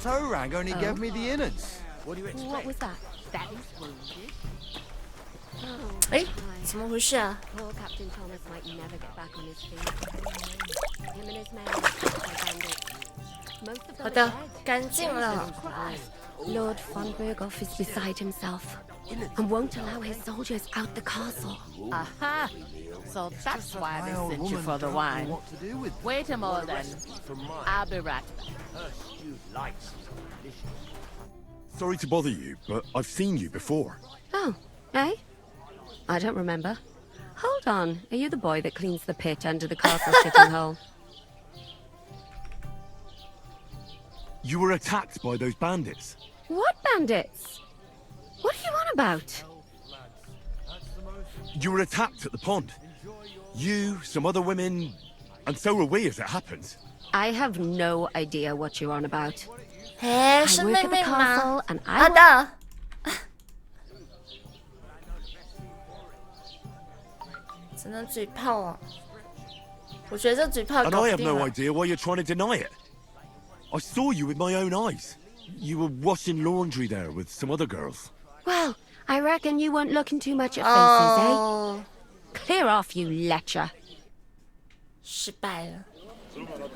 Torang only gave me the innards. What do you expect? What was that? Daddy's wounded. 哎，怎么回事啊？ Poor Captain Thomas might never get back on his feet. Him and his men are bandits. Most of 好 them 的 are，dead. 干净了。 Lord von Berghoff is beside himself and won't allow his soldiers out the castle. Aha! So that's why they My old sent you woman for the don't know wine. what to do with me. Wait a moment then. I'll be right back. Sorry to bother you, but I've seen you before. Oh, eh? I don't remember. Hold on, are you the boy that cleans the pit under the castle shitting hole? You were attacked by those bandits. What bandits? What are you on about? You were attacked at the pond. You, some other women, and so were we as it happens. I have no idea what you're on about. 哎， I 是 work 妹 at 妹 the 吗 castle？and I 好的。只能嘴炮啊！我觉得这嘴炮 And 搞 I 不 have 定 no 了。 idea why you're trying to deny it. I saw you with my own eyes. You were washing laundry there with some other girls. Well, I reckon you weren't looking too much at faces, 哦， eh? Clear off, you lecher. 失败了。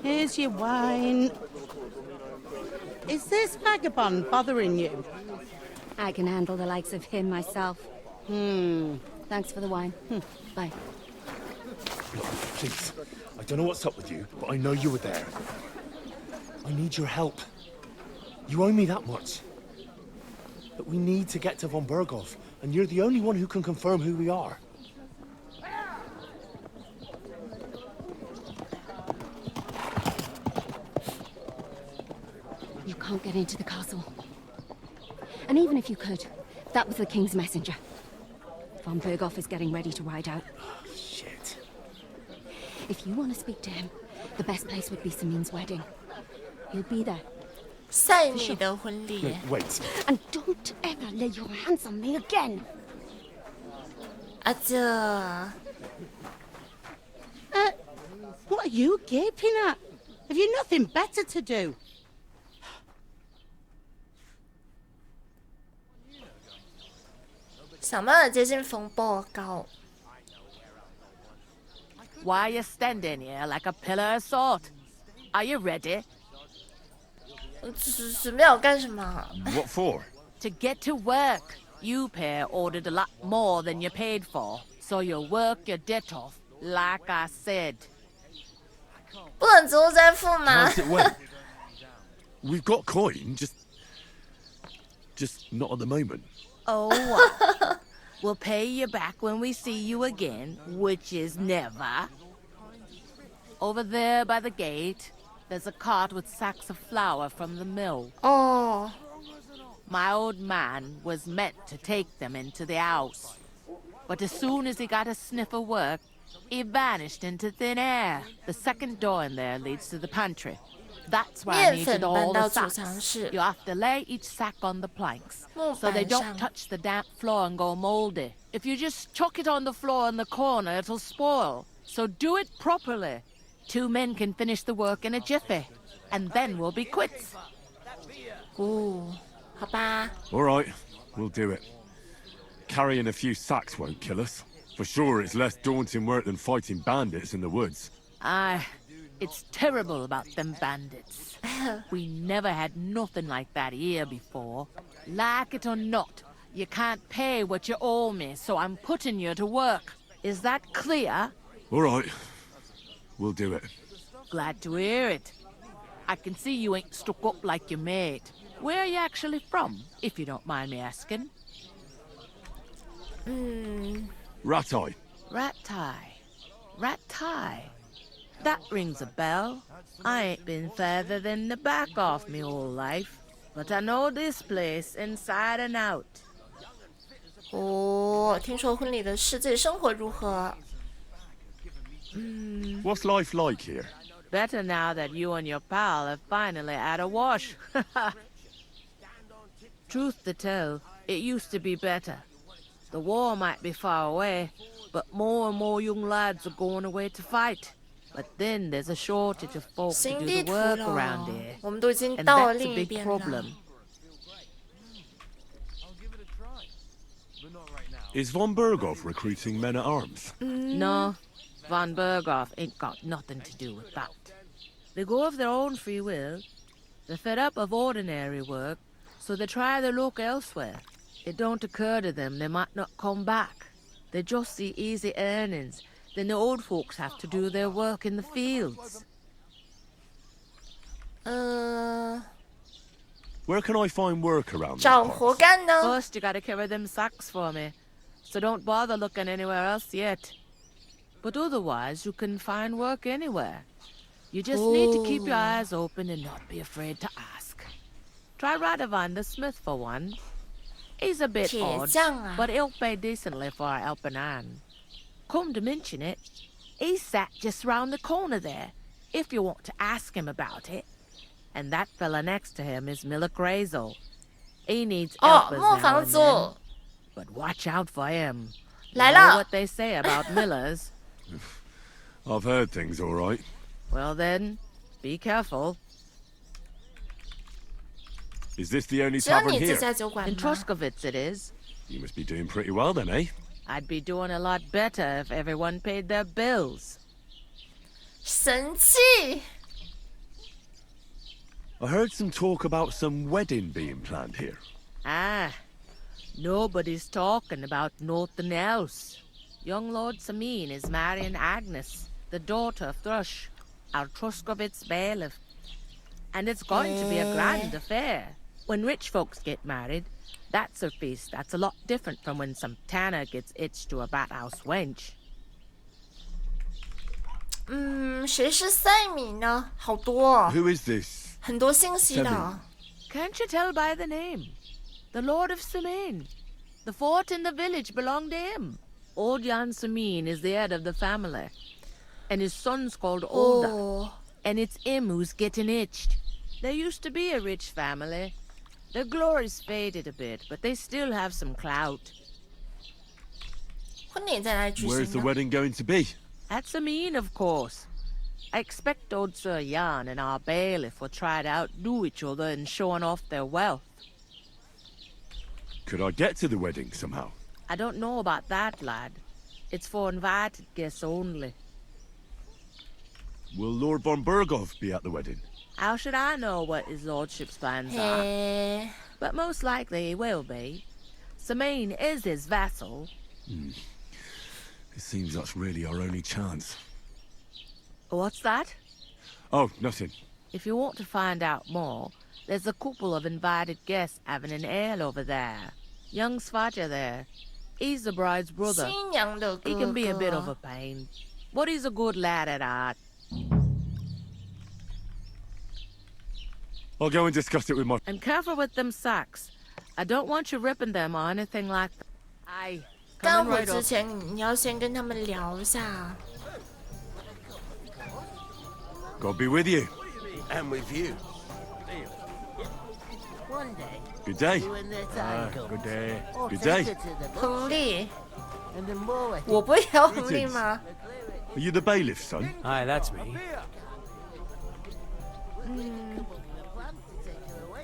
Here's your wine. Is this vagabond bothering you? I can handle the likes of him myself. Thanks for the wine. Bye. Please, I don't know what's up with you, but I know you were there. I need your help. You owe me that much. But we need to get to von Berghoff, and you're the only one who can confirm who we are. You can't get into the castle. And even if you could, that was the king's messenger. Von Berghoff is getting ready to ride out. Shit. If you want to speak to him, the best place would be Samin's wedding. He'll be there. 赛米的婚礼， Wait. And don't ever lay your hands on me again. 啊这， What are you gaping at? Have you nothing better to do?想办法接近风暴高。 Why are you standing here like a pillar of salt? Are you ready? 准备好干什么？ What for? To get to work, you pair ordered a lot more than you paid for, so you'll work your debt off, like I said. 不能之后再付吗 How's？it went? We've got coin, just not at the moment. Oh, we'll pay you back when we see you again, which is never. Over there by the gate, there's a cart with sacks of flour from the mill. 哦， My old man was meant to take them into the house. But as soon as he got a sniff of work, he vanished into thin air. The second door in there leads to the pantry. That's why I 面粉 needed 搬 all 到 the 储藏 sacks. 室 You，have to lay each sack on the planks 木 so they 板 don't 上。 touch the damp floor and go moldy. If you just chuck it on the floor in the corner, it'll spoil. So do it properly. 2 men can finish the work in a jiffy, and then we'll be quits. 哦，好吧。 All right, we'll do it. Carrying a few sacks won't kill us. For sure, it's less daunting work than fighting bandits in the woods. Aye, it's terrible about them bandits. We never had nothing like that here before. Like it or not, you can't pay what you owe me, so I'm putting you to work. Is that clear? All right, we'll do it. Glad to hear it. I can see you ain't stuck up like your mate. Where are you actually from, if you don't mind me asking? Rat-eye. Rat-tie. That rings a bell. I ain't been further than the back off me whole life, but I know this place inside and out. 哦，听说婚礼的事，这里生活如何？ What's life like here? Better now that you and your pal have finally had a wash. Truth to tell, it used to be better. The war might be far away, but more and more young lads are going away to fight. But then there's a shortage of folk to 新 do 地 the 图 work 了 around here. 我们都已经 And 到了 that's 另 a 一 big 边了 problem. Is von Berghoff recruiting men at arms? No, von Berghoff ain't got nothing to do with that. They go of their own free will. They're fed up of ordinary work, so they try their luck elsewhere. It don't occur to them they might not come back. They just see easy earnings. Then the old folks have to do their work in the fields. Where can I find work around these 找活 parts? 干呢？ First, you gotta carry them sacks for me, so don't bother looking anywhere else yet. But otherwise, you can find work anywhere. You just need to keep your eyes open and not be afraid to ask. Try Radovan the smith for one. He's a bit 铁 odd, 匠啊 but he'll pay decently for a helping hand. Come to mention it, he's sat just round the corner there, if you want to ask him about it. And that fella next to him is Miller Crazel. He needs 哦， helpers 磨 now 坊 and 主 then, but watch out for him. You 来 know 了 what they say about Millers. I've heard things all right. Well then, be careful. Is this the only 只有 tavern 你这 here? 家酒馆 In 吗？ Troskovitz it is. You must be doing pretty well then, eh? I'd be doing a lot better if everyone paid their bills. 神气！ I heard some talk about some wedding being planned here. Ah, nobody's talking about nothing else. Young Lord Samin is marrying Agnes, the daughter of Thrush, our Troskovitz bailiff. And it's going to be a grand affair. When rich folks get married, that's a feast that's a lot different from when some tanner gets hitched to a bat-house wench. 谁是赛米呢？好多、哦， Who is this? 很多信息的。 Can't you tell by the name? The Lord of Samin. The fort and the village belong to him. Old Jan Samin is the head of the family. And his son's called Olda. 哦， And it's him who's getting itched. There used to be a rich family. Their glory's faded a bit, but they still have some clout. 婚礼在哪里举 Where's 行 the 呢？ wedding going to be? At Samin, of course. I expect old Sir Jan and our bailiff will try to outdo each other in showing off their wealth. Could I get to the wedding somehow? I don't know about that, lad. It's for invited guests only. Will Lord von Berghoff be at the wedding? How should I know what his lordship's plans are? 嘿， But most likely he will be. Samin is his vassal. It seems that's really our only chance. What's that? Oh, nothing. If you want to find out more, there's a couple of invited guests having an ale over there. Young Svaja there. He's the bride's brother. 新娘的哥 He can be a bit of 哥 a。pain, but he's a good lad at heart. I'll go and discuss it with my... And careful with them sacks. I don't want you ripping them or anything like that. Aye. 干 Coming 活 right 之 up. 前，你要先跟他们聊一下。 God be with you. And with you. One day, Good day. you and the time comes. Good day. Or Good take day. it to the book 亨利， and the more it 我不也要亨利吗？ Are you the bailiff, son? Hi, that's me.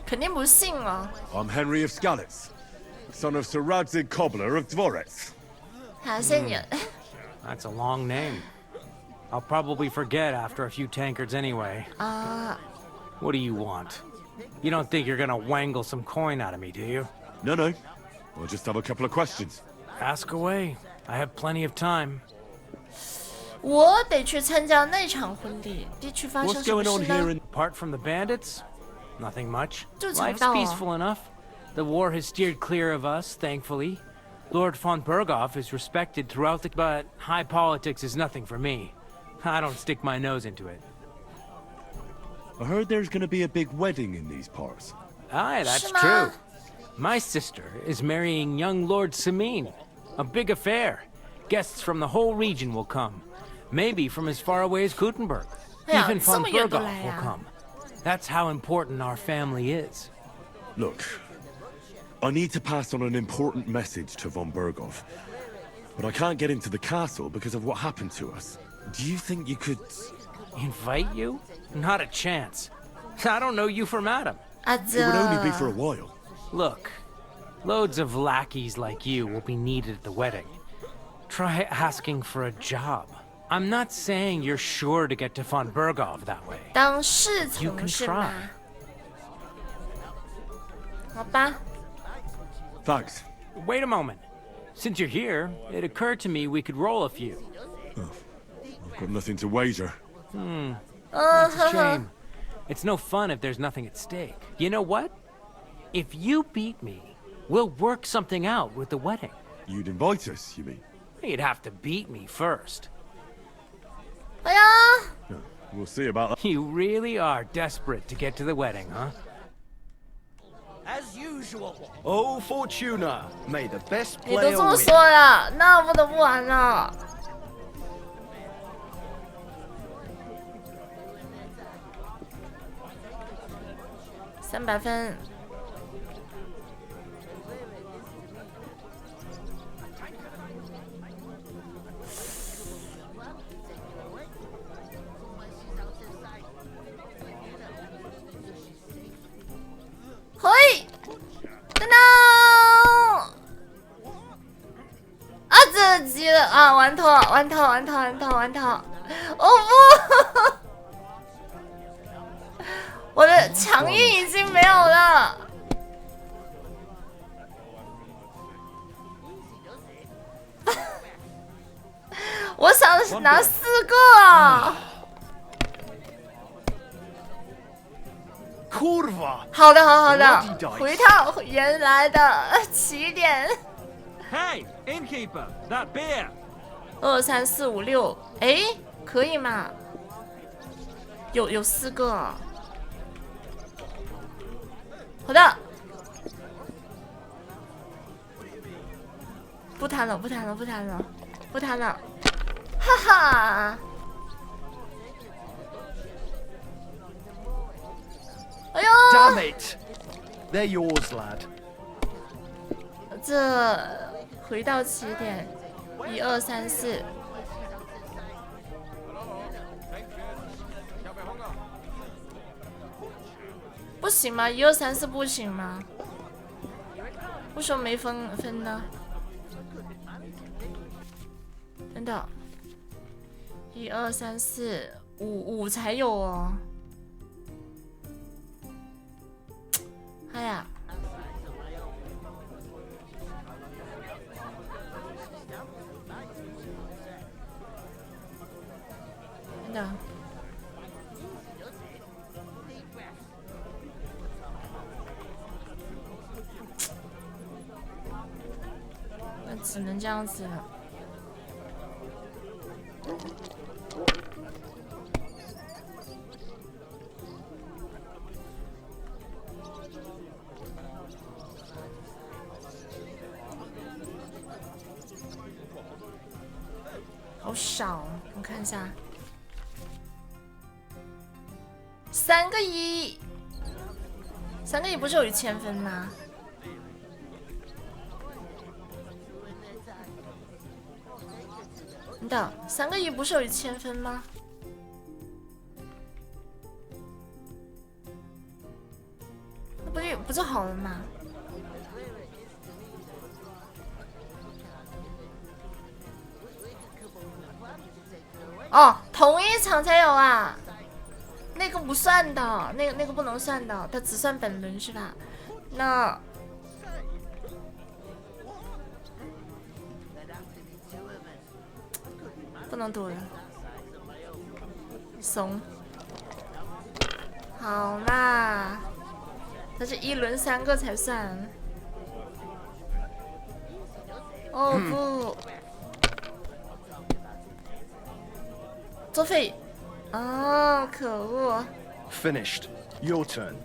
肯定不信了。 I'm Henry of Skalitz, son of Sir Radzig Cobbler of Dvorets. 好，谢谢你。 That's a long name. I'll probably forget after a few tankards anyway. 啊， What do you want? You don't think you're gonna wangle some coin out of me, do you? No, no. I'll just have a couple of questions. Ask away. I have plenty of time. 我得去参加那场婚礼。地区发 What's 生什么 going on 事 here 呢？ in... Apart from the bandits, nothing much. 就强 Life's 盗啊 peaceful enough. The war has steered clear of us, thankfully. Lord von Berghoff is respected throughout the... But high politics is nothing for me. I don't stick my nose into it. I heard there's going to be a big wedding in these parts. Aye, that's 是吗 true. My sister is marrying young Lord Samin. A big affair. Guests from the whole region will come. Maybe from as far away as Gutenberg. 哎呀， Even 这 von 么远都 Berghoff 来 will 呀、 come. That's how important our family is. Look, I need to pass on an important message to von Berghoff. But I can't get into the castle because of what happened to us. Do you think you could... Invite you? Not a chance. I don't know you from Adam. 啊 It would only be for a 这 while. Look, loads of lackeys like you will be needed at the wedding. Try asking for a job. I'm not saying you're sure to get to von Berghoff that way. 当侍 You 从 can 是吗？ try. 好吧， Thanks. Wait a moment. Since you're here, it occurred to me we could roll a few. I've got nothing to wager. It's a shame. It's no fun if there's nothing at stake. You know what? If you beat me, we'll work something out with the wedding. You'd invite us, you mean? You'd have to beat me first. 哎呀， We'll see about that. You really are desperate to get to the wedding, huh? As usual. Oh, Fortuna. May the best 你都 player 这么 win. 说了，那我不得不玩了。300分。嘿，等等。啊，这急了啊！完头，完头，完头，完头，完头！哦不，我的强运已经没有了。我想拿4个啊！ Curva. 好的，好的，回到原来的起点。 Hey, innkeeper, that beer. 2、3、4、5、6，哎，可以嘛？有4个。好的，不谈了，不谈了，不谈了，不谈了，哈哈！哎呦！ Damn it. They're yours, lad. 这回到起点，1、2、3、4。不行吗？1、2、3、4不行吗？为什么没分呢？等等，1、2、3、4、5才有哦。哎呀！ 真的，那只能这样子了。好少，我看一下。 3个1，3个1不是有1000分吗？等等，3个1不是有1000分吗？那不就好了吗？哦，同一场才有啊。 那个不算的，那个不能算的，它只算本轮是吧？那不能赌了，怂。好啦，那是1轮3个才算。哦不，作废。 哦，可恶！ Finished. Your turn.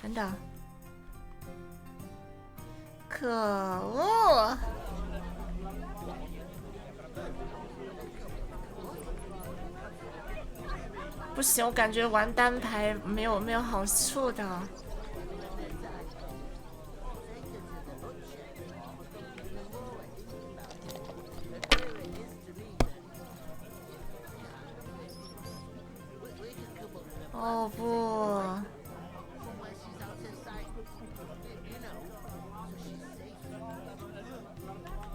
等等，可恶！不行，我感觉玩单排没有好处的。哦不，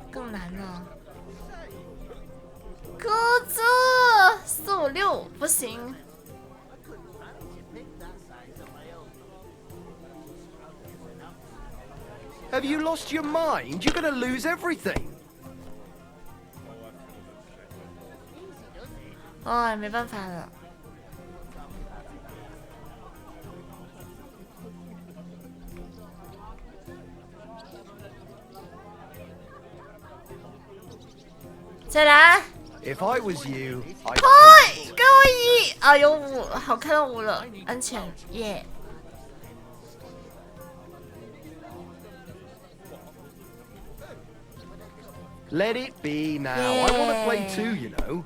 更难了。鸽子456不行。Have you lost your mind? You're gonna lose everything. 哦，没办法了。再来。If I was you, I'd 嗨，给我1啊，有5，好，看到5了，安全，耶。let it be now. I want to play too, you know.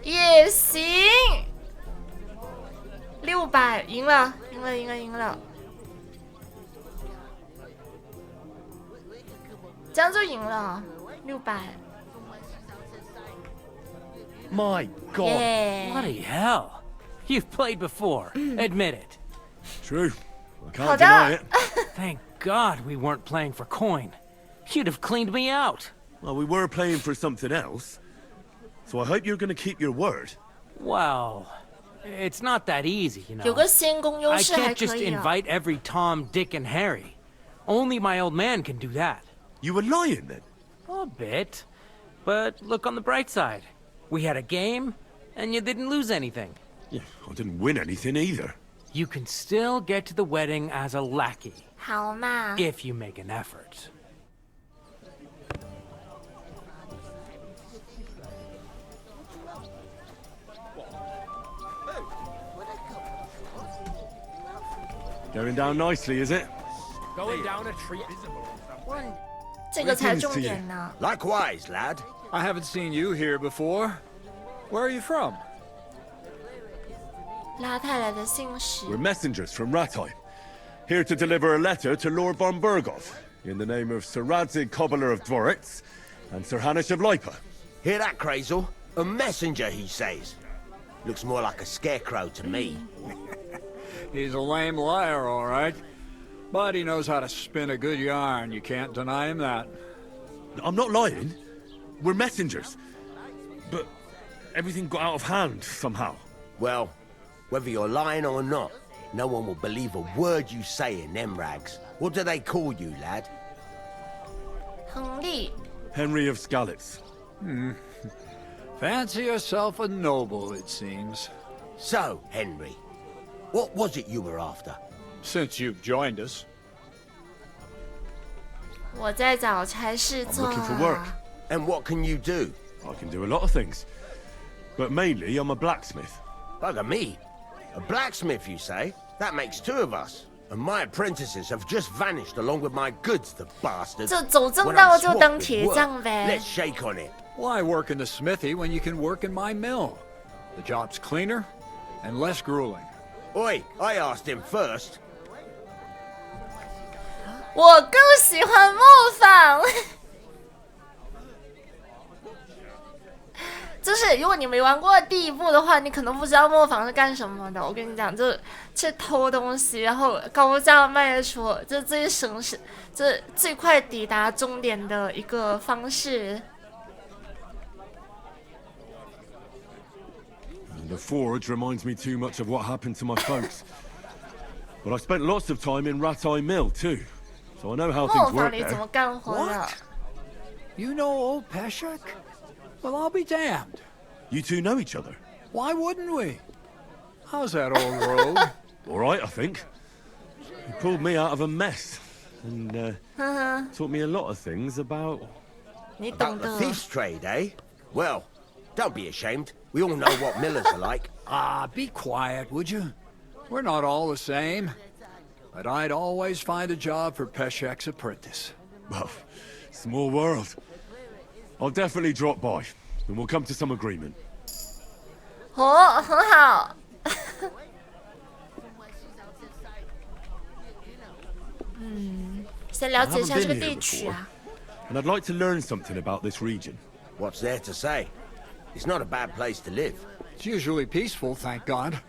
也行，600赢了，赢了，这样就赢了，600。My God. Yeah. Bloody hell. You've played before. Admit it. True. I can't 好 deny 的 it.。Thank God we weren't playing for coin. You'd have cleaned me out. Well, we were playing for something else. So I hope you're going to keep your word. Well, it's not that easy, you 有 know. 个先攻优 I 势还 can't just 可以啊。 invite every Tom, Dick, and Harry. Only my old man can do that. You were lying then? A bit. But look on the bright side. We had a game, and you didn't lose anything. Yeah, I didn't win anything either. You can still get to the wedding as a lackey, 好嘛， if you make an effort. Going down nicely, is it? Going down a tree. 这个才重点呢。 Likewise, lad. I haven't seen you here before. Where are you from? 拉太来的信使 We're messengers from Ratai, here to deliver a letter to Lord von Berghoff, in the name of Sir Radzig Cobbler of Dworitz and Sir Hanish of Lipa. Hear that, Crazel? A messenger, he says. Looks more like a scarecrow to me. He's a lame liar, all right. But he knows how to spin a good yarn. You can't deny him that. I'm not lying. We're messengers. But everything got out of hand somehow. Well, whether you're lying or not, no one will believe a word you say in them rags. What do they call you, lad? 亨利， Henry of Skalitz. Fancy yourself a noble, it seems. So, Henry, what was it you were after? Since you've joined us. 我在找差事 I'm 做 looking for work. 啊。 And what can you do? I can do a lot of things. But mainly, I'm a blacksmith. Bugger me. A blacksmith, you say? That makes 2 of us. And my apprentices have just vanished along with my goods, the bastards. 就走正 When 道 I'm 就 swamped 当 with 铁 work, 匠呗 let's。shake on it. Why work in the smithy when you can work in my mill? The job's cleaner and less grueling. Oi, I asked him first. 我更喜欢磨坊。就是如果你没玩过第1部的话，你可能不知道磨坊是干什么的。我跟你讲，就是偷东西，然后高价卖出，这最省事，这最快抵达终点的一个方式。 The forge reminds me too much of what happened to my folks. But I spent lots of time in Ratai Mill, too. So I know how 磨 things 坊 work 里怎么 there. 干活的 What?？ You know old Peshek? Well, I'll be damned. You two know each other? Why wouldn't we? How's that old road? All right, I think. He pulled me out of a mess. And taught me a lot of things about... 你懂 About the 的。 thief's trade, eh? Well, don't be ashamed. We all know what millers are like. Ah, be quiet, would you? We're not all the same. But I'd always find a job for Peshek's apprentice. Well, small world. I'll definitely drop by, and we'll come to some agreement. 哦，很好。先了解一下这个地区啊。 And I'd like to learn something about this region. What's there to say? It's not a bad place to live. It's usually peaceful, thank God.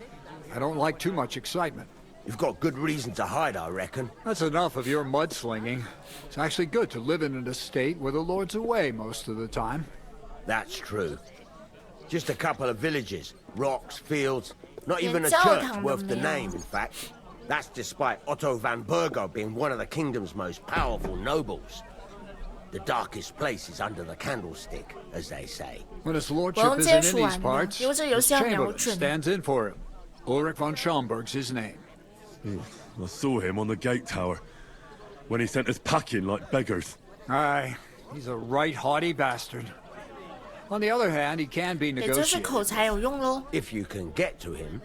I don't like too much excitement. You've got good reason to hide, I reckon. That's enough of your mudslinging. It's actually good to live in an estate where the Lord's away most of the time. That's true. Just a couple of villages, rocks, fields, not even a 连教 church 堂都 worth the 没有。 name, in fact. That's despite Otto van Burgo being one of the kingdom's most powerful nobles. The darkest place is under the candlestick, as they say. When his 我 lordship 用 isn't 接 in 触 these 完的， parts, 因为这游 his 戏要瞄 chamberlain 准。 stands in for him. Ulrich von Schomberg's his name. I saw him on the gate tower when he sent us packing like beggars. Aye, he's a right haughty bastard. On the other hand, he can be 也就是 negotiated. 口才有用喽。 If you can get to him.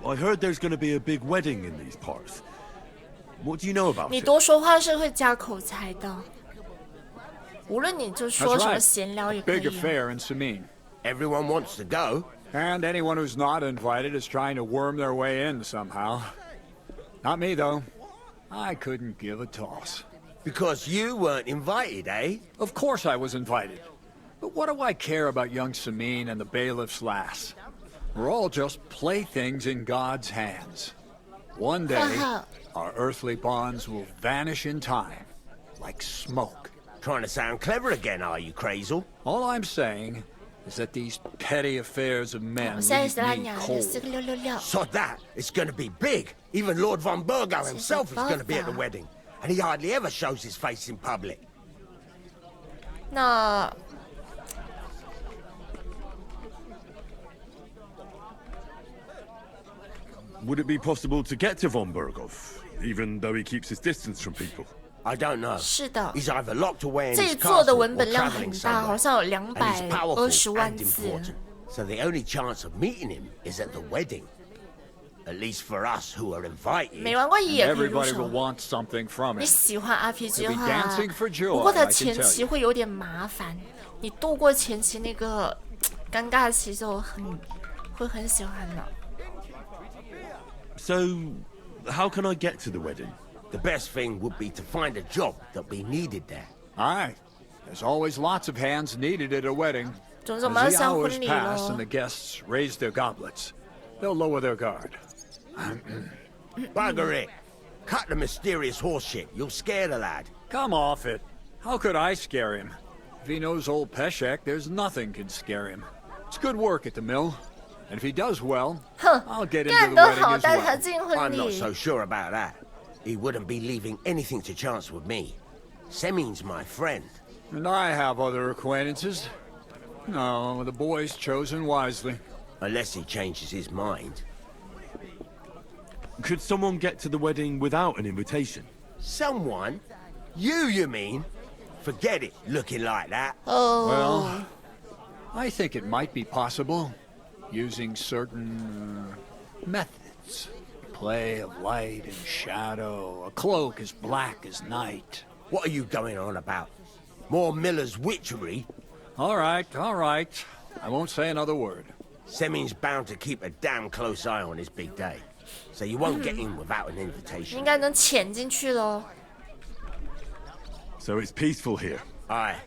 I heard there's going to be a big wedding in these parts. What do you know about 你 it? 多说话是会加口才的，无论你就说 That's 什么 right. 闲聊也可 Big 以啊。 affair in Samin. Everyone wants to go. And anyone who's not invited is trying to worm their way in somehow. Not me, though. I couldn't give a toss. Because you weren't invited, eh? Of course I was invited. But what do I care about young Samin and the bailiff's lass? We're all just playthings in God's hands. One day, our earthly bonds will vanish in time, like smoke. Trying to sound clever again, are you, Crazel? All I'm saying is that these petty affairs of men 我现在 leave 是来 me 鸟的 cold. 四个666。 Sod that. It's going to be big. Even Lord von Burgo himself is going to be at the wedding. And he hardly ever shows his face in public. 那 Would it be possible to get to von Berghoff, even though he keeps his distance from people? I don't know. 是的， He's either locked away in 这 his 一座的 castle 文 or 本量 traveling 很大，好 somewhere. 像有 And he's powerful 220万 and 字。 important. So the only chance of meeting him is at the wedding. At least for us who are invited. 没玩过也可以入 Everybody will 手。 want something from 你 it. 喜欢 RPG 的 You'll be 话 dancing for，joy, 不过它 I can 前 tell 期 you. 会有点麻烦，你度过前期那个尴尬期就会很喜欢了。 So, how can I get to the wedding? The best thing would be to find a job that'll be needed there. Aye. There's always lots of hands needed at a wedding. 总之我 As 们要 the 想 hours 婚礼 pass 咯 and the。guests raise their goblets, they'll lower their guard. Bugger it. Cut the mysterious horse shit. You'll scare the lad. Come off it. How could I scare him? If he knows old Peshek, there's nothing can scare him. It's good work at the mill. And if he does well, 哼， I'll get into 干 the 得 wedding 好， as 带他 well. 进婚 I'm not 礼 so。sure about that. He wouldn't be leaving anything to chance with me. Semin's my friend. And I have other acquaintances. No, the boy's chosen wisely. Unless he changes his mind. Could someone get to the wedding without an invitation? Someone? You mean? Forget it, looking like that. 哦， Well, I think it might be possible, using certain methods. Play of light and shadow, a cloak as black as night. What are you going on about? More Miller's witchery? All right. I won't say another word. Semin's bound to keep a damn close eye on his big day. So you won't get in without an 应 invitation. 该能潜进去喽。 So it's peaceful here. Aye.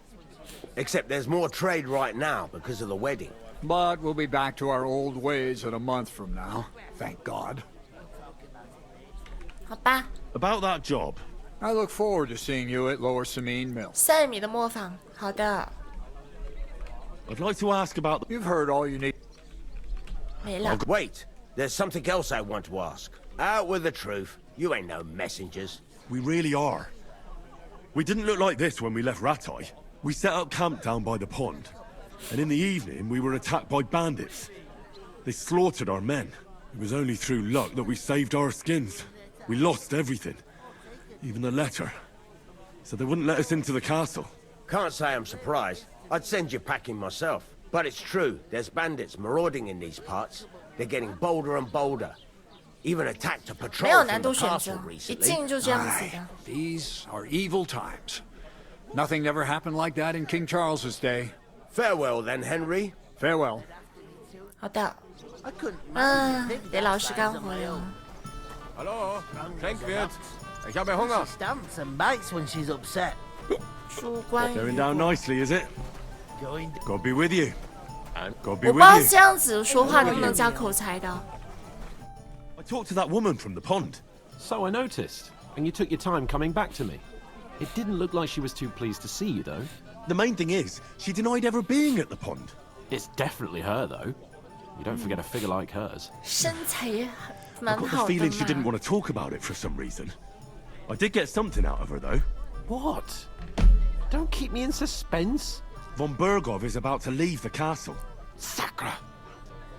Except there's more trade right now because of the wedding. But we'll be back to our old ways in a month from now. Thank God. 好吧， About that job, I look forward to seeing you at Lower Samin Mill. 赛米的磨坊，好的， I'd like to ask about You've heard all you need. 没了。 Wait, there's something else I want to ask. Out with the truth. You ain't no messengers. We really are. We didn't look like this when we left Ratai. We set up camp down by the pond. And in the evening, we were attacked by bandits. They slaughtered our men. It was only through luck that we saved our skins. We lost everything. Even the letter. So they wouldn't let us into the castle. Can't say I'm surprised. I'd send you packing myself. But it's true, there's bandits marauding in these parts. They're getting bolder and bolder. Even attacked a 没有 patrol 难 from 度 the 选择， castle 一 recently. 进就这样子 Aye, 的。 these are evil times. Nothing ever happened like that in King Charles's day. Farewell then, Henry. Farewell. 好的， I couldn't 得老实干活哟。 Hallo, Schenkwirt. Ich habe Hunger. stamps and bites when she's upset. 主观 Going down nicely, is it? Going God be with you. And God 我 be 不知道 with 这 you. 样子说话能不能加口才的。 I talked to that woman from the pond. So I noticed, and you took your time coming back to me. It didn't look like she was too pleased to see you, though. The main thing is, she denied ever being at the pond. It's definitely her, though. You don't forget a figure like hers. 身材 I 蛮 got 好 the 的 feeling she didn't 嘛。 want to talk about it for some reason. I did get something out of her, though. What? Don't keep me in suspense. Von Bergov is about to leave the castle. Sacra!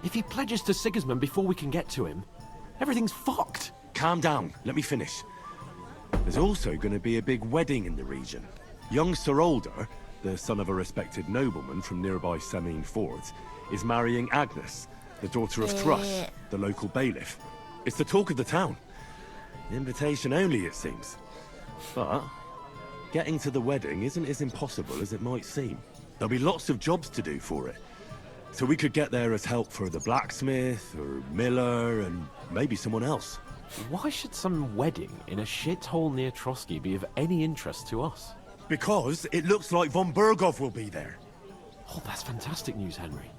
If he pledges to Sigismund before we can get to him, everything's fucked. Calm down, let me finish. There's also going to be a big wedding in the region. Young Sir Older, the son of a respected nobleman from nearby Semine Fords, is marrying Agnes, the daughter of Thrush, the local bailiff. It's the talk of the town. Invitation only, it seems. But getting to the wedding isn't as impossible as it might seem. There'll be lots of jobs to do for it. So we could get there as help for the blacksmith, or miller, and maybe someone else. Why should some wedding in a shithole near Trotsky be of any interest to us? Because it looks like Von Bergov will be there. Oh, that's fantastic news, Henry.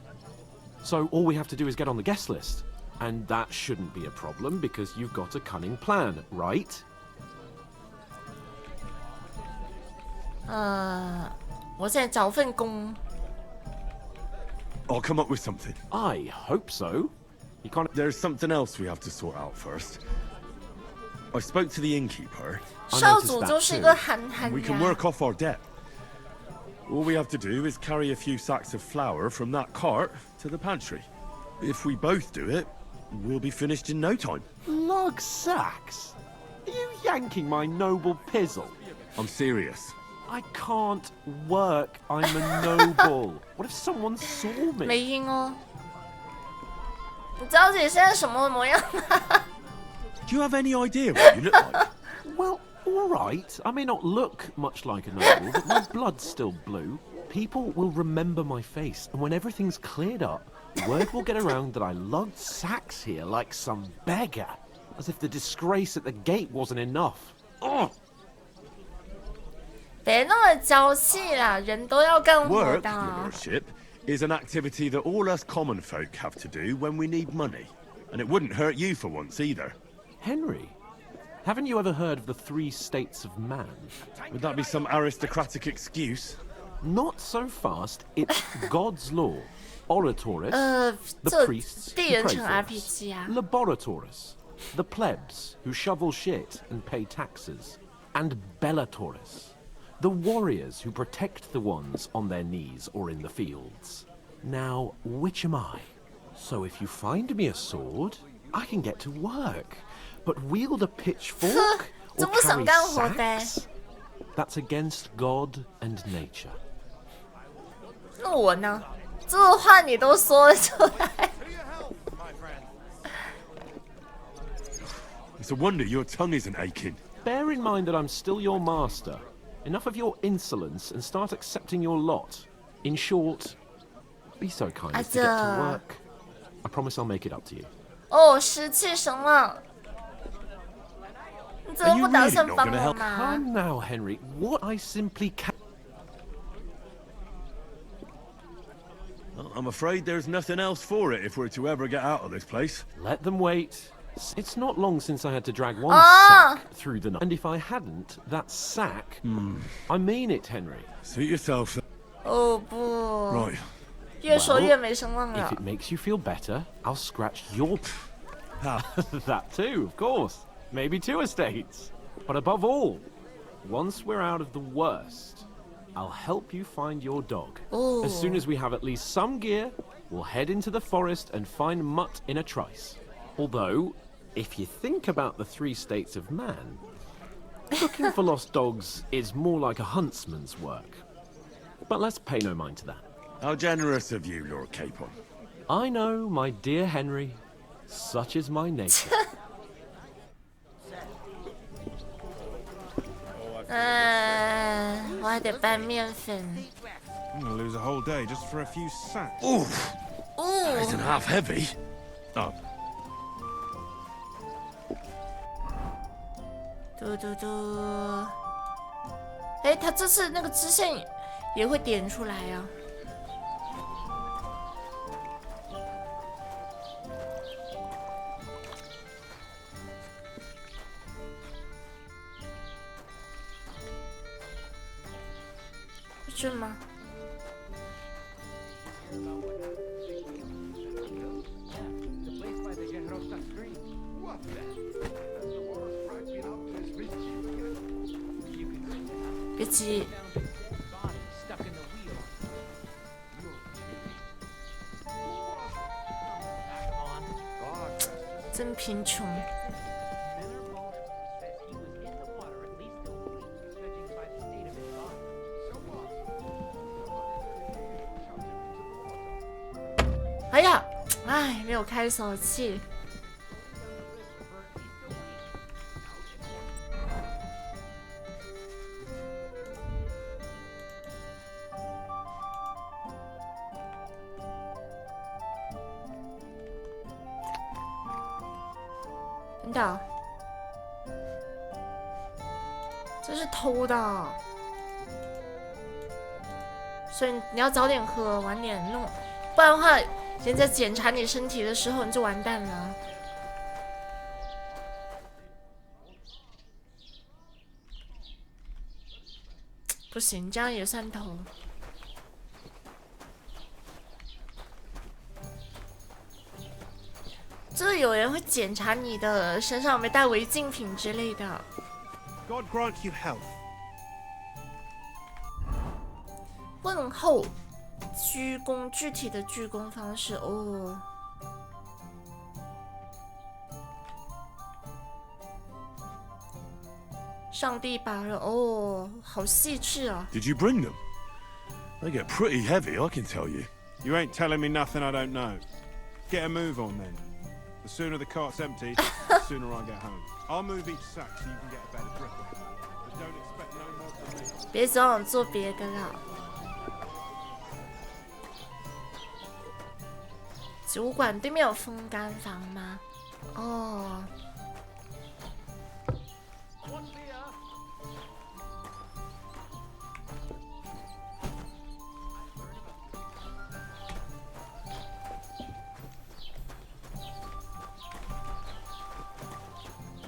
So all we have to do is get on the guest list. And that shouldn't be a problem because you've got a cunning plan, right? 我现在找份工。 I'll come up with something. I hope so. You can't... There's something else we have to sort out first. I spoke to the innkeeper. 少主就是一个憨憨 We can 呀。 work off our debt. All we have to do is carry a few sacks of flour from that cart to the pantry. If we both do it, we'll be finished in no time. Lug sacks? Are you yanking my noble pizzle? I'm serious. I can't work. I'm a noble. What if someone saw 没 me? 音哦。你知道自己现在什么模样吗？ Do you have any idea what you look like? Well, all right. I may not look much like a noble, but my blood's still blue. People will remember my face, and when everything's cleared up, word will get around that I lugged sacks here like some beggar, as if the disgrace at the gate wasn't enough. Oh! 别那么娇气啦，人都要干活 Work, 的。 your lordship, is an activity that all us common folk have to do when we need money. And it wouldn't hurt you for once either. Henry, haven't you ever heard of the 3 states of man? Would that be some aristocratic excuse? Not so fast. It's God's law. Oratoris, 这 the priests 第 who 人 pray 称 for us. RPG 啊。 Laboratoris, the plebs who shovel shit and pay taxes. And Bellatoris, the warriors who protect the ones on their knees or in the fields. Now, which am I? So if you find me a sword, I can get to work. But wield a pitchfork or 真不想 carry 干活的。 sacks? That's against God and nature. 那我呢？这个话你都说了出来。 It's a wonder your tongue isn't aching. Bear in mind that I'm still your master. Enough of your insolence and start accepting your lot. In short, be so kind as to get to work. I promise I'll make it up to you. 哦，湿气什么？你怎么不打算帮 Are you really not gonna 我 help? 吗？ Come now, Henry. What I simply can't... Well, I'm afraid there's nothing else for it if we're to ever get out of this place. Let them wait. It's not long since I had to drag one Ah! sack through the night. And if I hadn't, that sack... I mean it, Henry. Suit yourself. 哦不， Right. 越说越没声望 If 了 it。makes you feel better, I'll scratch your... That too, of course. Maybe 2 estates. But above all, once we're out of the worst, I'll help you find your dog. Ooh. As soon as we have at least some gear, we'll head into the forest and find Mutt in a trice. Although, if you think about the 3 states of man, looking for lost dogs is more like a huntsman's work. But let's pay no mind to that. How generous of you, Lord Capon. I know, my dear Henry. Such is my nature. 我还得拌面粉。I'm gonna lose a whole day just for a few sacks. Oof. That isn't half heavy. Oh. 嘟嘟嘟。哎，他这次那个支线也会点出来啊。是吗？别急。真贫穷。哎呀，哎，没有开手气。真的，这是偷的，所以你要早点喝，晚点弄，不然的话。人家检查你身体的时候，你就完蛋了。不行，这样也算偷。就是有人会检查你的身上有没有带违禁品之类的。God grant you health. 问候。鞠躬，具体的鞠躬方式哦。上帝保佑哦，好细致啊。Did you bring them? They get pretty heavy, I can tell you. You ain't telling me nothing I don't know. Get a move on then. The sooner the cart's empty, the sooner I get home. I'll move each sack so you can get a better grip on it. But don't expect no more from me. 别总想做别的了。植物馆对面有风干房吗？哦。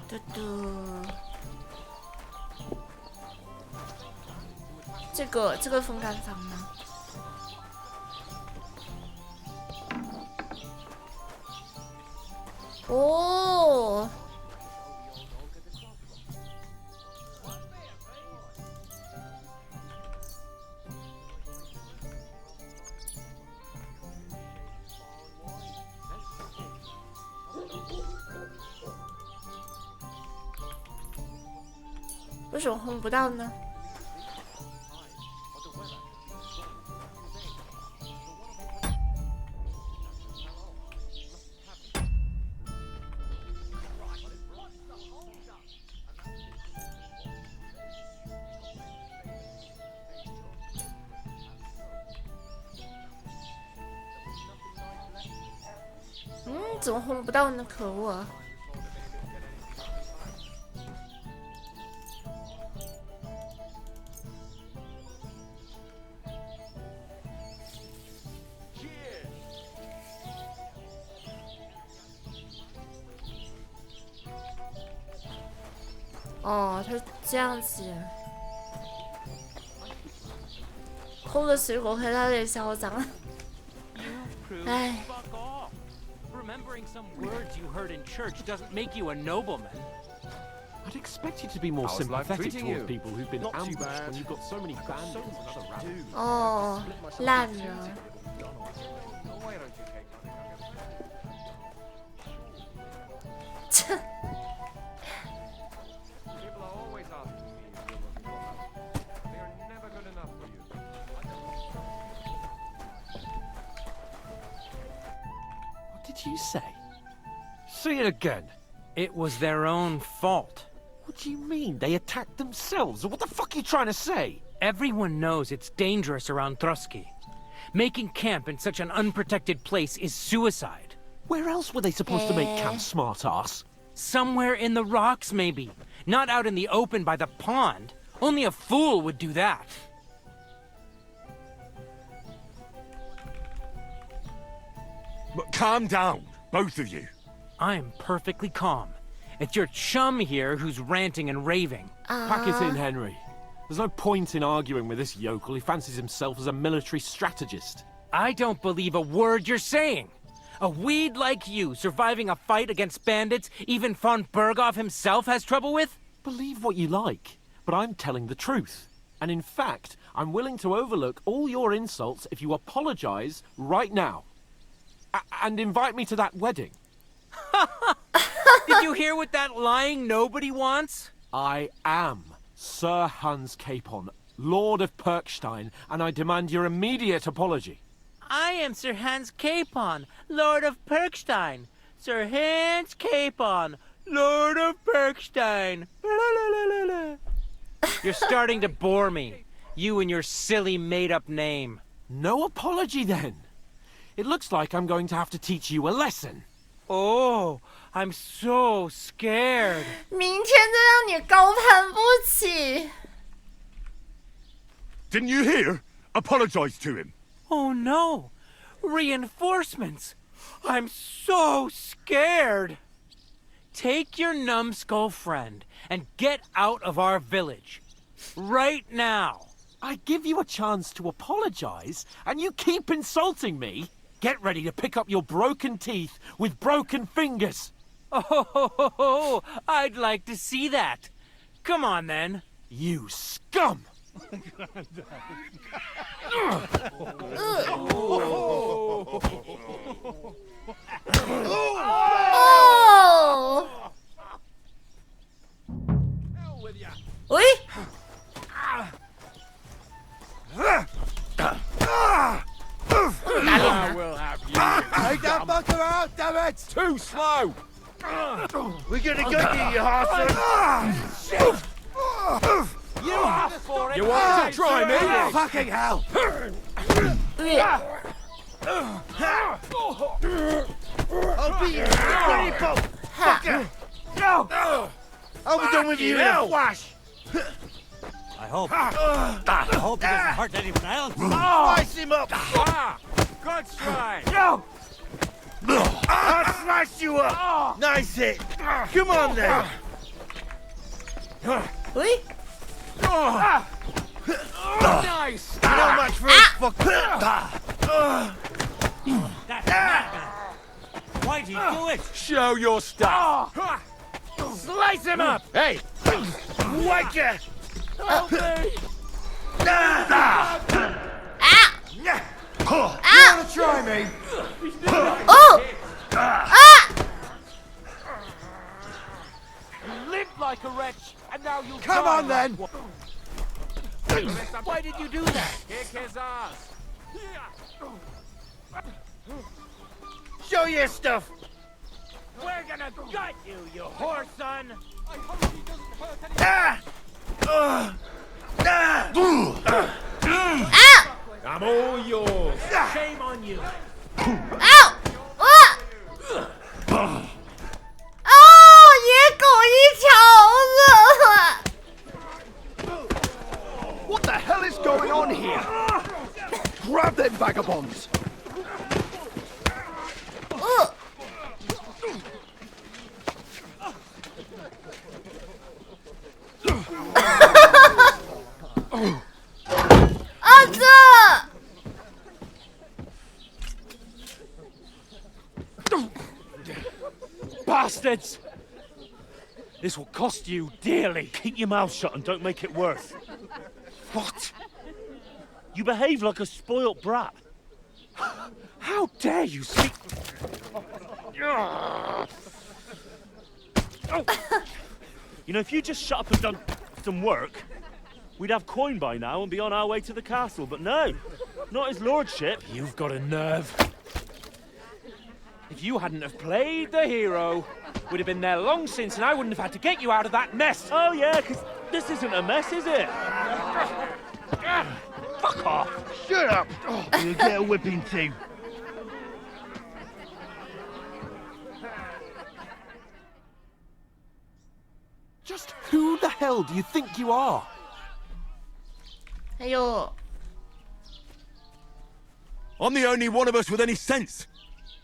嘟嘟。这个风干房呢？哦，为什么轰不到呢？怎么轰不到呢？可恶！哦，他这样子，偷的水果可以他得嚣张。哎。 Remembering some words you heard in church doesn't make you a nobleman. I'd expect you to be more sympathetic towards people who've been ambushed when you've got so many bandits and other rabbits. 哦，烂了。这。What did you say? Say it again. It was their own fault. What do you mean? They attacked themselves? What the fuck are you trying to say? Everyone knows it's dangerous around Trotsky. Making camp in such an unprotected place is suicide. Where else were they supposed to make camp, smartass? Somewhere in the rocks, maybe. Not out in the open by the pond. Only a fool would do that. But calm down, both of you. I'm perfectly calm. It's your chum here who's ranting and raving. Pack it in, Henry. There's no point in arguing with this yokel who fancies himself as a military strategist. I don't believe a word you're saying. A weed like you surviving a fight against bandits even von Berghoff himself has trouble with? Believe what you like, but I'm telling the truth. And in fact, I'm willing to overlook all your insults if you apologize right now. And invite me to that wedding. Did you hear what that lying nobody wants? I am Sir Hans Capon, Lord of Perkstein, and I demand your immediate apology. I am Sir Hans Capon, Lord of Perkstein. Sir Hans Capon, Lord of Perkstein. You're starting to bore me. You and your silly made-up name. No apology, then. It looks like I'm going to have to teach you a lesson. Oh, I'm so scared. 明天就让你高攀不起。 Didn't you hear? Apologize to him. Oh no! Reinforcements! I'm so scared! Take your numbskull friend and get out of our village. Right now! I give you a chance to apologize, and you keep insulting me? Get ready to pick up your broken teeth with broken fingers. Oh, I'd like to see that. Come on then. You scum!哦！喂！ Take that fucker out, damn it! Too slow! We're gonna get you Harson! You asked for it. You want to try me? Fucking hell! I'll be your bloody boat! Fucker! No! I'll be done with you in a flash! I hope he doesn't hurt anyone else. Slice him up! Good try. No! I'll slice you up! Nice hit! Come on then! 喂！ Nice. Not much for a fucker! Why do you do it? Show your stuff! Slice him up. Hey! Waker! Help me. You wanna try me? 哦！啊！ You lived like a wretch, and now you'll Come die on then! Why did you do that? Kick his ass. Show your stuff! We're gonna gut you, you whore son. I hope he doesn't hurt anyone. Ah! I'm all yours. Shame on you. 嗷！啊！哦，野狗一条子！ What the hell is going on here? Grab them vagabonds! Bastards! This will cost you dearly. Keep your mouth shut and don't make it worse. What? You behave like a spoilt brat. How dare you speak... You know, if you just shut up and done some work, we'd have coin by now and be on our way to the castle, but no, not his lordship. You've got a nerve. If you hadn't have played the hero, We'd have been there long since, and I wouldn't have had to get you out of that mess. Oh, yeah, because this isn't a mess, is it? Fuck off. Shut up! You'll get a whipping too. Just who the hell do you think you are? 哎呦， I'm the only one of us with any sense.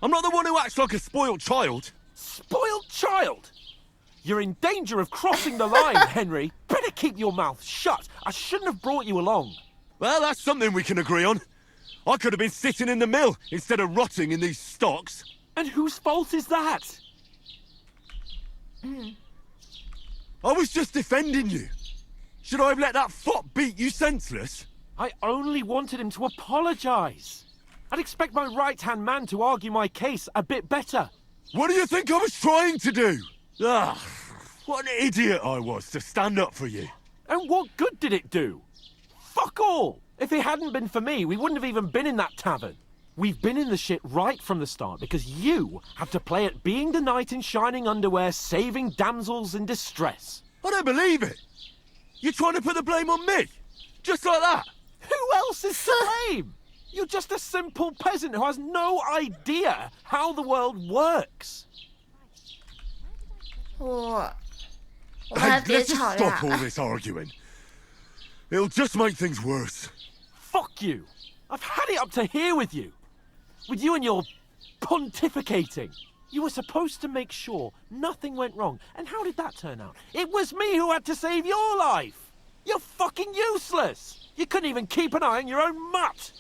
I'm not the one who acts like a spoiled child. Spoiled child? You're in danger of crossing the line, Henry. Better keep your mouth shut. I shouldn't have brought you along. Well, that's something we can agree on. I could have been sitting in the mill instead of rotting in these stocks. And whose fault is that? I was just defending you. Should I have let that fop beat you senseless? I only wanted him to apologise. I'd expect my right-hand man to argue my case a bit better. What do you think I was trying to do? Ah, what an idiot I was to stand up for you. And what good did it do? Fuck all! If it hadn't been for me, we wouldn't have even been in that tavern. We've been in the shit right from the start because you have to play at being the knight in shining underwear, saving damsels in distress. I don't believe it. You're trying to put the blame on me? Just like that? Who else is to blame? You're just a simple peasant who has no idea how the world works. 我们 Hey, 还别 let's just 吵 stop all 架。 this arguing. It'll just make things worse. Fuck you. I've had it up to here with you. With you and your pontificating. You were supposed to make sure nothing went wrong. And how did that turn out? It was me who had to save your life. You're fucking useless. You couldn't even keep an eye on your own mutt.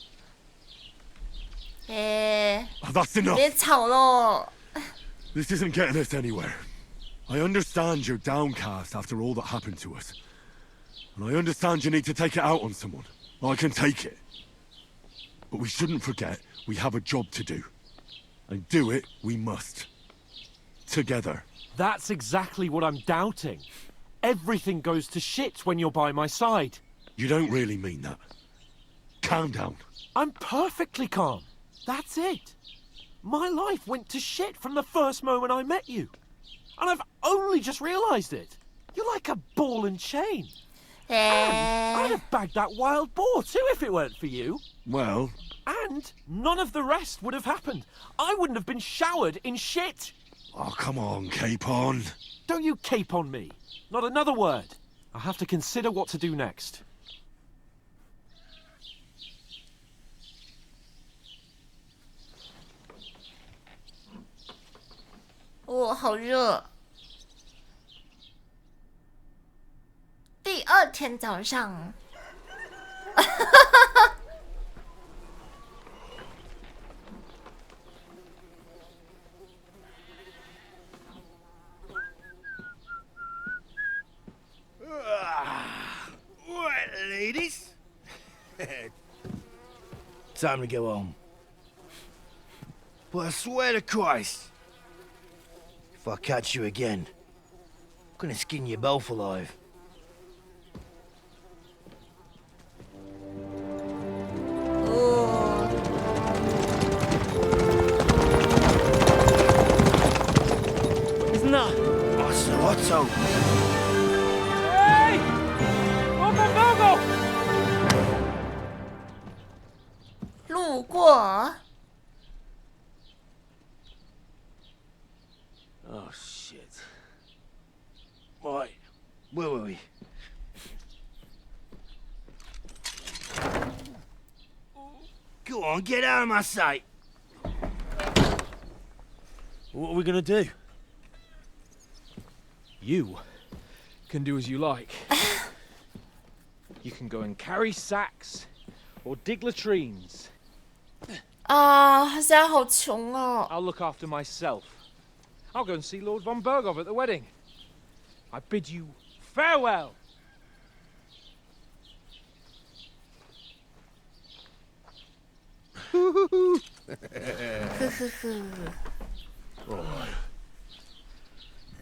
哎， That's enough. 别吵喽。 This isn't getting us anywhere. I understand you're downcast after all that happened to us. And I understand you need to take it out on someone. I can take it. But we shouldn't forget we have a job to do. And do it we must. Together. That's exactly what I'm doubting. Everything goes to shit when you're by my side. You don't really mean that. Calm down. I'm perfectly calm. That's it. My life went to shit from the first moment I met you. And I've only just realised it. You're like a ball and chain. And I'd have bagged that wild boar too if it weren't for you. Well... And none of the rest would have happened. I wouldn't have been showered in shit. Oh, come on, Capon. Don't you cape on me. Not another word. I'll have to consider what to do next. 哦，好热。第二天早上，Right, ladies. Time to go home. But I swear to Christ, if I catch you again, I'm gonna skin you both alive. Isn't that Otto? Hey! Uncle Bogo! 路过。 Oh shit. Right, where were we? Go on, get out of my sight. What are we gonna do? You can do as you like. You can go and carry sacks or dig latrines. 啊，他现在好穷哦。 I'll look after myself. I'll go and see Lord von Bergov at the wedding. I bid you farewell.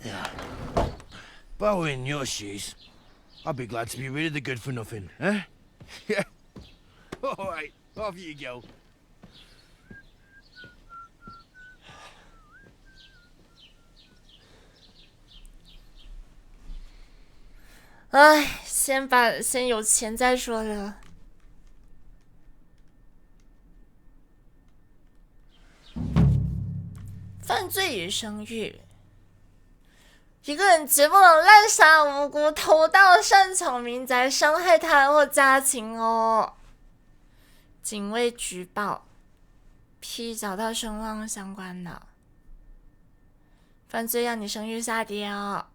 Yeah. If I were in your shoes, I'd be glad to be rid of the good for nothing, eh? Yeah. All right, off you go. 唉，先有钱再说了。犯罪与生育，一个人绝不能滥杀无辜、偷盗、擅闯民宅、伤害他人或家禽哦。警卫举报，P 找到声望相关的犯罪，让你声誉下跌哦。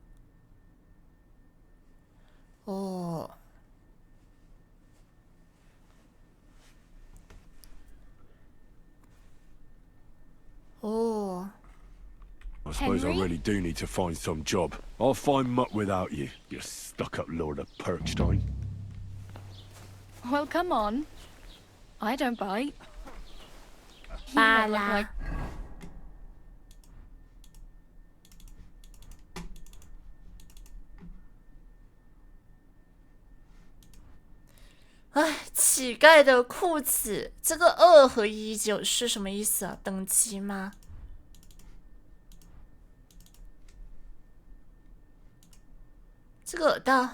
哦。哦。 I suppose I really do need to find some job. I'll find mutt without you, you stuck-up lord of Perkstein. Well, come on. I don't bite. Bala. 哎，乞丐的裤子，这个2和19是什么意思啊？等级吗？这个的。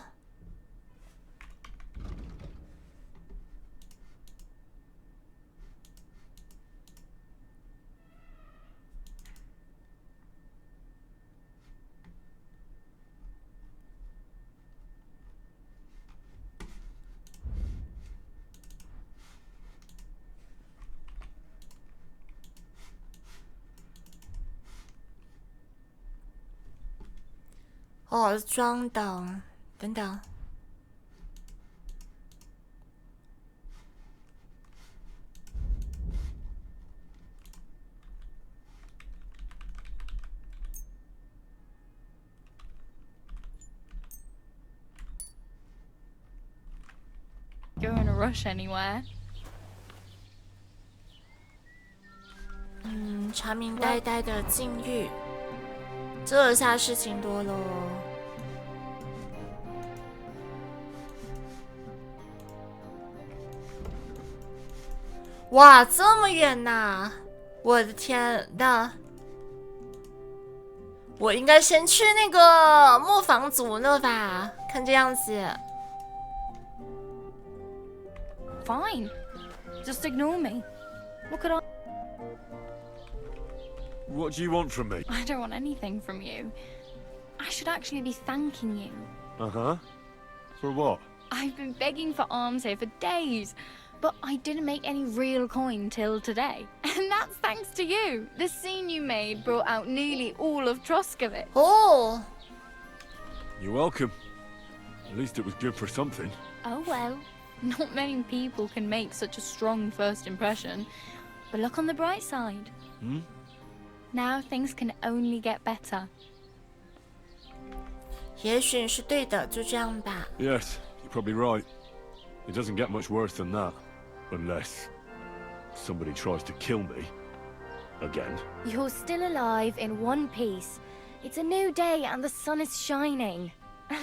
哦，装等，等等。Go in a rush anywhere? 长命呆呆的境遇。 这下事情多喽！哇，这么远呐！我的天呐！我应该先去那个磨坊组了吧？看这样子。Fine, just ignore me. What could I? What do you want from me? I don't want anything from you. I should actually be thanking you. Uh-huh. For what? I've been begging for alms here for days, but I didn't make any real coin till today. And that's thanks to you. The scene you made brought out nearly all of Troskovitz. Oh! You're welcome. At least it was good for something. Oh well. Not many people can make such a strong first impression. But look on the bright side. Hmm? Now things can only get better. 也许是对的，就这样吧。 Yes, you're probably right. It doesn't get much worse than that. Unless somebody tries to kill me. Again. You're still alive in one piece. It's a new day and the sun is shining.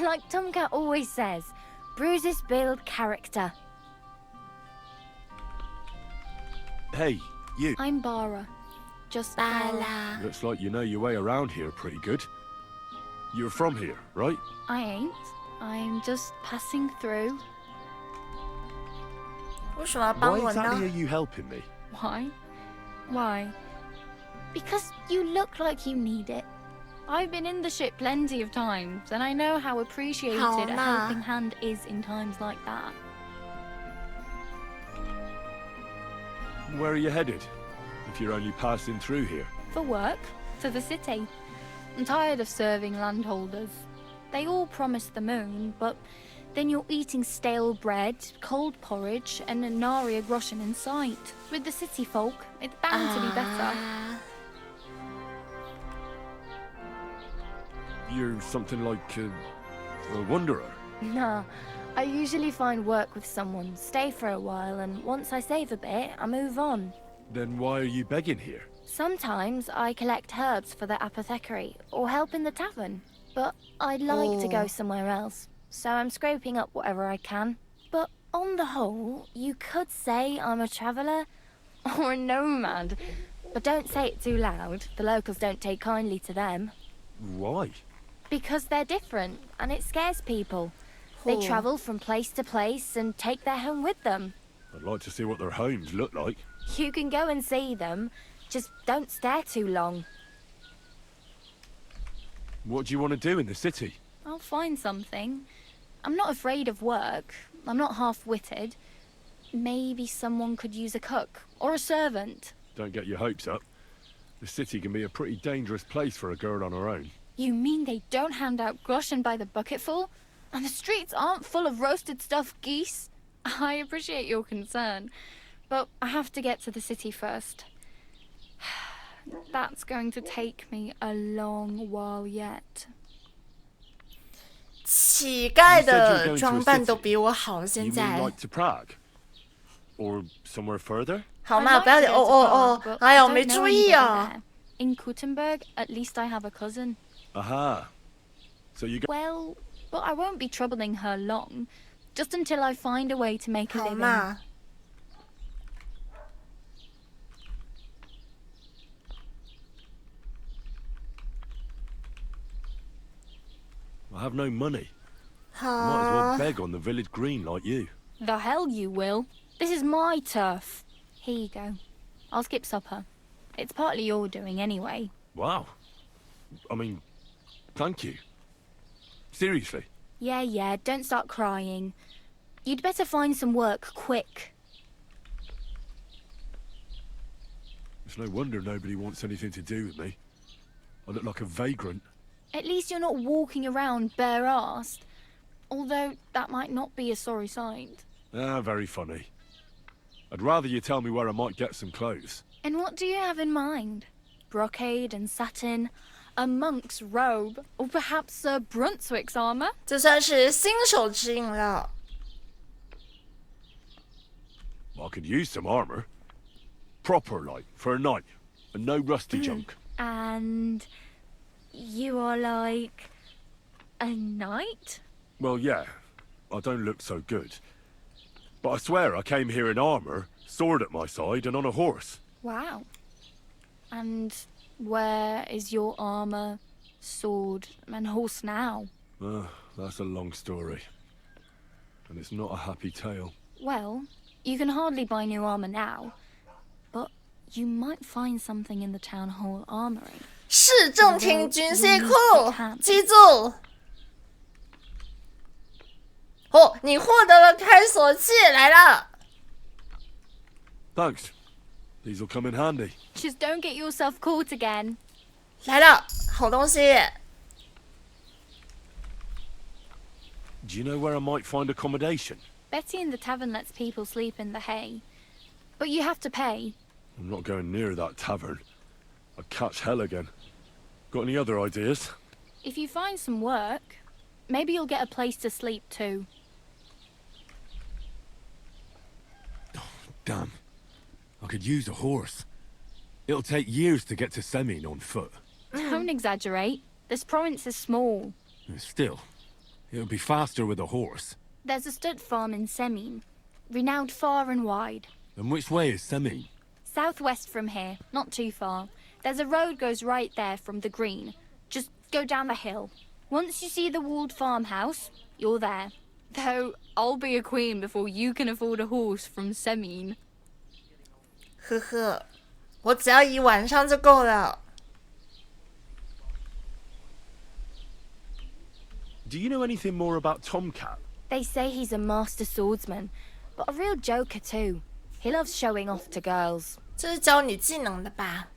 Like Tomcat always says, bruises build character. Hey, you. I'm Bara. Just Bara. Looks like you know your way around here pretty good. You're from here, right? I ain't. I'm just passing through. 为什么要帮 Why 我 exactly 呢 are you helping me? Why? Why? Because you look like you need it. I've been in the ship plenty of times, and I know how appreciated a helping hand is in times like that. Where are you headed? If you're only passing through here. For work, to the city. I'm tired of serving landholders. They all promise the moon, but then you're eating stale bread, cold porridge, and a Naria groschen in sight. With the city folk, it's bound to be better. You're something like a wanderer. Nah, I usually find work with someone, stay for a while, and once I save a bit, I move on. Then why are you begging here? Sometimes I collect herbs for the apothecary, or help in the tavern. But I'd like to go somewhere else, so I'm scraping up whatever I can. But on the whole, you could say I'm a traveller, or a nomad. But don't say it too loud, the locals don't take kindly to them. Why? Because they're different, and it scares people. They travel from place to place and take their home with them. I'd like to see what their homes look like. You can go and see them, just don't stare too long. What do you want to do in the city? I'll find something. I'm not afraid of work. I'm not half-witted. Maybe someone could use a cook or a servant. Don't get your hopes up. The city can be a pretty dangerous place for a girl on her own. You mean they don't hand out groschen by the bucketful? And the streets aren't full of roasted stuffed geese? I appreciate your concern, but I have to get to the city first. That's going to take me a long while yet. 乞丐的装扮都比我好，现在。 You mean like to Prague? Or somewhere further? 好嘛，不要点哦，哎呀，我没注意啊。 In Kuttenberg, at least I have a cousin. Aha. So you go. Well, but I won't be troubling her long. Just until I find a way to make a living. 好嘛。 I have no money. Might as well beg on the village green like you. The hell you will. This is my turf. Here you go. I'll skip supper. It's partly your doing anyway. Wow. I mean, thank you. Seriously. Yeah, don't start crying. You'd better find some work quick. It's no wonder nobody wants anything to do with me. I look like a vagrant. At least you're not walking around bare-assed. Although that might not be a sorry sight. Ah, very funny. I'd rather you tell me where I might get some clothes. And what do you have in mind? Brocade and satin, a monk's robe, or perhaps Sir Brunswick's armor? 这算是新手指引了。 I could use some armor. Proper, like, for a night. And no rusty junk. And you are like a knight? Well, yeah. I don't look so good. But I swear I came here in armor, sword at my side, and on a horse. Wow. And where is your armor, sword, and horse now? That's a long story. And it's not a happy tale. Well, you can hardly buy new armor now. But you might find something in the town hall armory. 市政厅军械库，记住。哦，你获得了开锁器，来了。 Thanks. These will come in handy. Just don't get yourself caught again. 来了，好东西。 Do you know where I might find accommodation? Betty in the tavern lets people sleep in the hay. But you have to pay. I'm not going near that tavern. I'd catch hell again. Got any other ideas? If you find some work, maybe you'll get a place to sleep too. Damn. I could use a horse. It'll take years to get to Semin on foot. Don't exaggerate. This province is small. Still, it'll be faster with a horse. There's a stud farm in Semin, renowned far and wide. And which way is Semin? Southwest from here, not too far. There's a road goes right there from the green. Just go down the hill. Once you see the walled farmhouse, you're there. Though I'll be a queen before you can afford a horse from Semin. 呵呵，我只要一晚上就够了。 Do you know anything more about Tomcat? They say he's a master swordsman, but a real joker too. He loves showing off to girls. 这是教你技能的吧？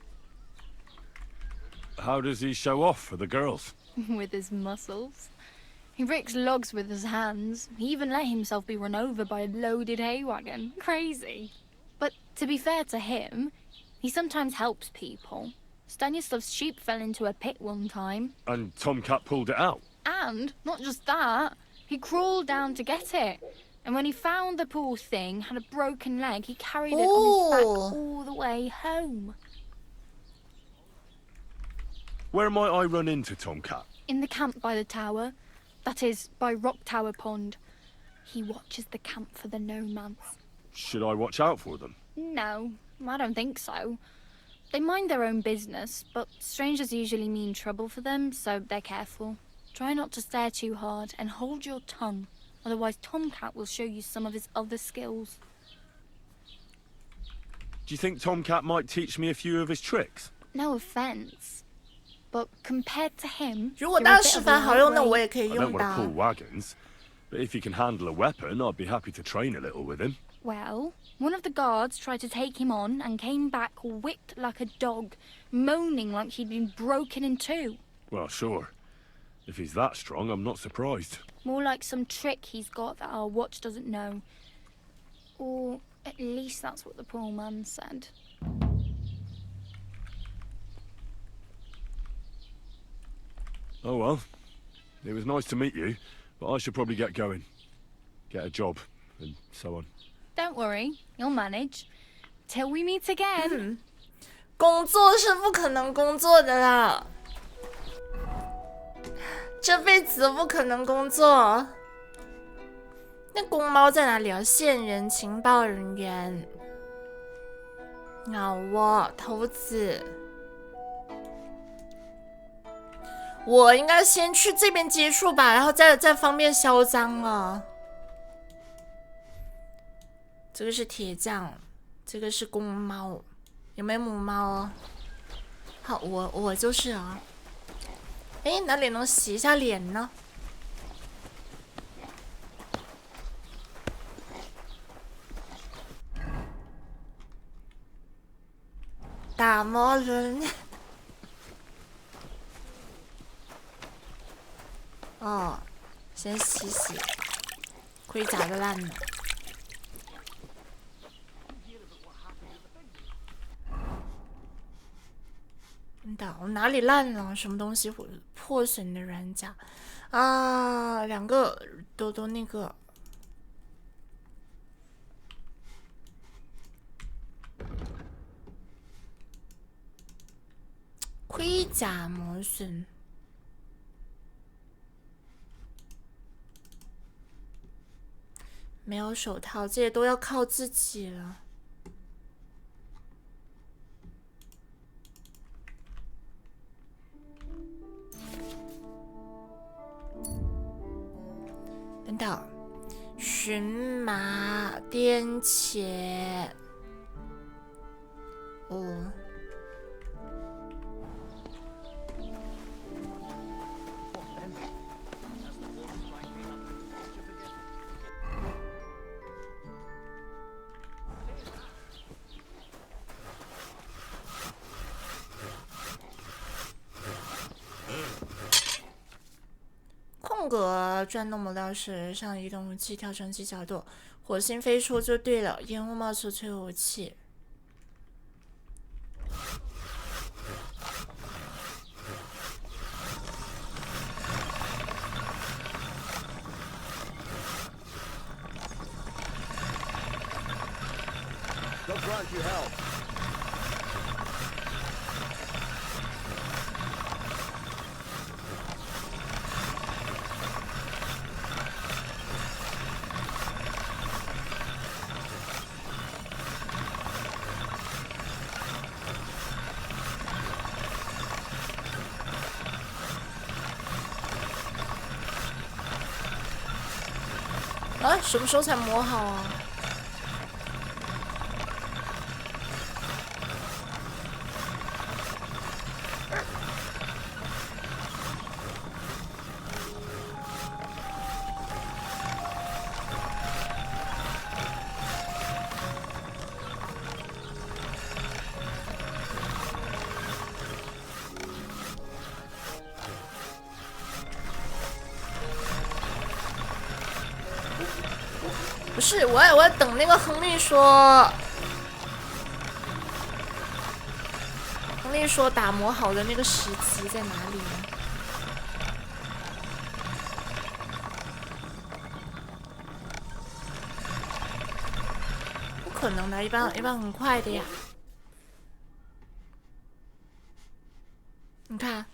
How does he show off for the girls? With his muscles. He breaks logs with his hands. He even let himself be run over by a loaded hay wagon. Crazy. But to be fair to him, he sometimes helps people. Stanislav's sheep fell into a pit one time. And Tomcat pulled it out? And, not just that, he crawled down to get it. And when he found the poor thing had a broken leg, he carried it on his back all the way home. Where might I run into Tomcat? In the camp by the tower. That is, by Rock Tower Pond. He watches the camp for the nomads. Should I watch out for them? No, I don't think so. They mind their own business, but strangers usually mean trouble for them, so they're careful. Try not to stare too hard and hold your tongue. Otherwise, Tomcat will show you some of his other skills. Do you think Tomcat might teach me a few of his tricks? No offense, but compared to him, 如果 you're 当 a 示 bit of 范 a 好用，那我 lightweight. 也可以 I don't 用 want 到 to。pull wagons, but if you can handle a weapon, I'd be happy to train a little with him. Well, one of the guards tried to take him on and came back whipped like a dog, moaning like he'd been broken in two. Well, sure. If he's that strong, I'm not surprised. More like some trick he's got that our watch doesn't know. Or at least that's what the poor man said. Oh well. It was nice to meet you, but I should probably get going. Get a job, and so on. Don't worry, you'll manage. Till we meet again. 工作是不可能工作的啦，这辈子都不可能工作。那公猫在哪里啊？线人、情报人员、鸟窝、头子。我应该先去这边接触吧，然后再方便销赃了。这个是铁匠，这个是公猫，有没有母猫啊？好，我就是啊。哎，哪里能洗一下脸呢？打磨轮。哦，先洗洗，盔甲都烂了。我哪里烂了？什么东西破损的软甲啊？两个都那个。盔甲磨损。没有手套，这些都要靠自己了。等等，荨麻颠茄，哦。空格转动模料时，上移动器调整机角度，火星飞出就对了。烟雾冒出催火器。Don't grant you help.啊，什么时候才磨好啊？不是，我要等那个亨利说，亨利说打磨好的那个时机在哪里呢？不可能的，一般很快的呀。你看。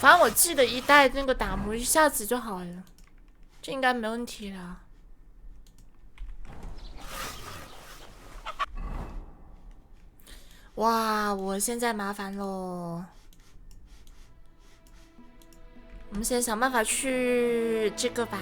反正我记得一代那个打磨一下子就好了，这应该没问题了。哇，我现在麻烦喽。我们先想办法去这个吧。